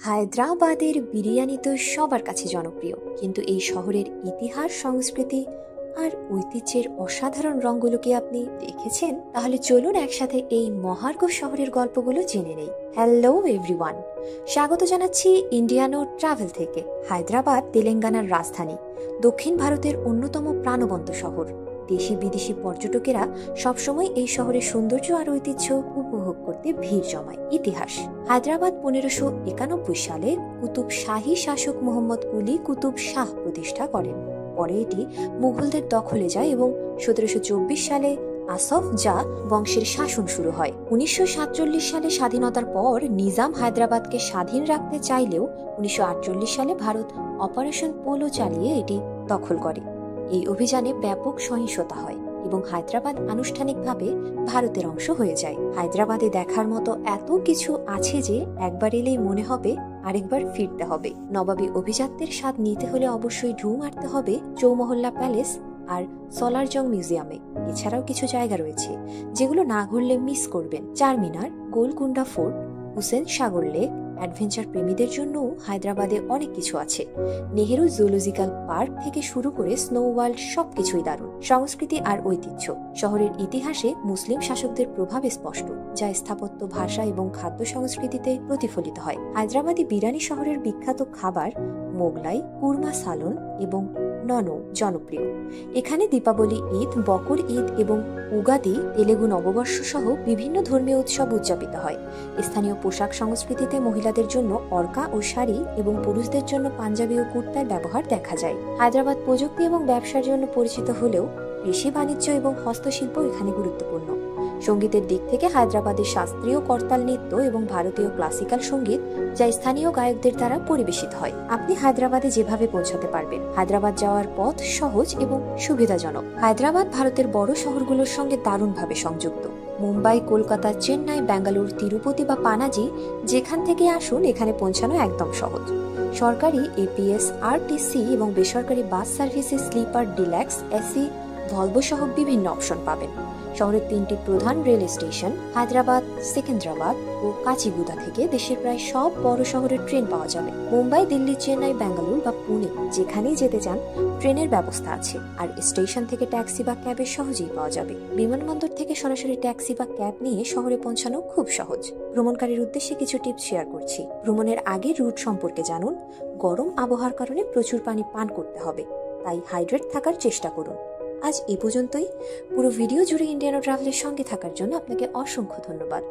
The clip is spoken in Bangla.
হায়দ্রাবাদের বিরিয়ানি তো সবার কাছে জনপ্রিয়, কিন্তু এই শহরের ইতিহাস, সংস্কৃতি আর ঐতিহ্যের অসাধারণ রঙগুলো কি আপনি দেখেছেন? তাহলে চলুন একসাথে এই মহার্ঘ শহরের গল্পগুলো জেনে নেই। হ্যালো এভরিওয়ান, স্বাগত জানাচ্ছি ইন্ডিয়ানো ট্রাভেল থেকে। হায়দ্রাবাদ তেলেঙ্গানার রাজধানী, দক্ষিণ ভারতের অন্যতম প্রাণবন্ত শহর। দেশি বিদেশি পর্যটকেরা সবসময় এই শহরের সৌন্দর্য আর ঐতিহ্য উপভোগ করতে ভিড় জমায়। ইতিহাস: হায়দ্রাবাদ 1591 সালে কুতুব শাহী শাসক মোহাম্মদ কুলি কুতুব শাহ প্রতিষ্ঠা করেন। পরে এটি মুঘলদের দখলে যায় এবং 1724 সালে আসফ জাহ বংশের শাসন শুরু হয়। 1947 সালে স্বাধীনতার পর নিজাম হায়দ্রাবাদকে স্বাধীন রাখতে চাইলেও 1948 সালে ভারত অপারেশন পোলো চালিয়ে এটি দখল করে। এই অভিযানে ব্যাপক সহিংসতা হয় এবং হায়দ্রাবাদ আনুষ্ঠানিকভাবে ভারতের অংশ হয়ে যায়। হায়দ্রাবাদে দেখার মতো এত কিছু আছে যে একবার এলেই মনে হবে আরেকবার ফিরতে হবে। নবাবী অভিজাত্যের স্বাদ নিতে হলে অবশ্যই ঢু মারতে হবে চৌমহল্লা প্যালেস আর সলারজং মিউজিয়ামে। এছাড়াও কিছু জায়গা রয়েছে যেগুলো না ঘুরলে মিস করবেন। চারমিনার, গোলকুন্ডা ফোর্ট, হুসেন সাগর লেক। অ্যাডভেঞ্চার প্রেমীদের জন্য হায়দ্রাবাদে অনেক কিছু আছে। নেহেরু জুলজিক্যাল পার্ক থেকে শুরু করে স্নো ওয়ার্ল্ড, সবকিছুই দারুণ। সংস্কৃতি আর ঐতিহ্য: শহরের ইতিহাসে মুসলিম শাসকদের প্রভাব স্পষ্ট, যা স্থাপত্য, ভাষা এবং খাদ্য সংস্কৃতিতে প্রতিফলিত হয়। হায়দ্রাবাদি বিরিয়ানি শহরের বিখ্যাত খাবার মোগলাই, কুরমা সালন এবং ননো জনপ্রিয়। এখানে দীপাবলি, ঈদ, বকর ঈদ এবং উগাদি, তেলেগু নববর্ষ সহ বিভিন্ন ধর্মীয় উৎসব উদযাপিত হয়। স্থানীয় পোশাক সংস্কৃতিতে মহিলাদের জন্য অর্কা ও শাড়ি এবং পুরুষদের জন্য পাঞ্জাবি ও কুর্তার ব্যবহার দেখা যায়। হায়দ্রাবাদ প্রযুক্তি এবং ব্যবসার জন্য পরিচিত হলেও কৃষি, বাণিজ্য এবং হস্তশিল্প এখানে গুরুত্বপূর্ণ। সঙ্গীতের দিক থেকে হায়দ্রাবাদের শাস্ত্রীয় করতাল নৃত্য এবং ভারতীয় ক্লাসিক্যাল সঙ্গীত, যা স্থানীয় গায়কদের দ্বারা পরিবেশিত হয়। আপনি হায়দ্রাবাদে যেভাবে পৌঁছাতে পারবেন: হায়দ্রাবাদ যাওয়ার পথ সহজ এবং সুবিধাজনক। হায়দ্রাবাদ ভারতের বড় শহরগুলোর সঙ্গে দারুণভাবে সংযুক্ত। মুম্বাই, কলকাতা, চেন্নাই, বেঙ্গালুরু, তিরুপতি বা পানাজি যেখান থেকে আসুন, এখানে পৌঁছানো একদম সহজ। সরকারি এপিএস, আরটিসি এবং বেসরকারি বাস সার্ভিসে স্লিপার, ডিলাক্স, এসি, ভলভো সহ বিভিন্ন অপশন পাবেন। শহরের 3টি প্রধান রেল স্টেশন হায়দ্রাবাদ, সেকেন্দ্রাবাদ ও কাচিগুদা থেকে দেশের প্রায় সব বড় শহরের ট্রেন পাওয়া যাবে। মুম্বাই, দিল্লি, চেন্নাই, বেঙ্গালুরু বা পুনে যেখানেই যেতে চান ট্রেনের ব্যবস্থা আছে, আর স্টেশন থেকে ট্যাক্সি বা ক্যাবের সহজেই পাওয়া যাবে। বিমানবন্দর থেকে সরাসরি ট্যাক্সি বা ক্যাব নিয়ে শহরে পৌঁছানো খুব সহজ। ভ্রমণকারীর উদ্দেশ্যে কিছু টিপস শেয়ার করছি। ভ্রমণের আগে রুট সম্পর্কে জানুন। গরম আবহাওয়ার কারণে প্রচুর পানি পান করতে হবে, তাই হাইড্রেট থাকার চেষ্টা করুন। আজ এই পর্যন্তই। পুরো ভিডিও জুড়ে ইন্ডিয়ানো ট্রাভেলের সঙ্গে থাকার জন্য আপনাকে অসংখ্য ধন্যবাদ।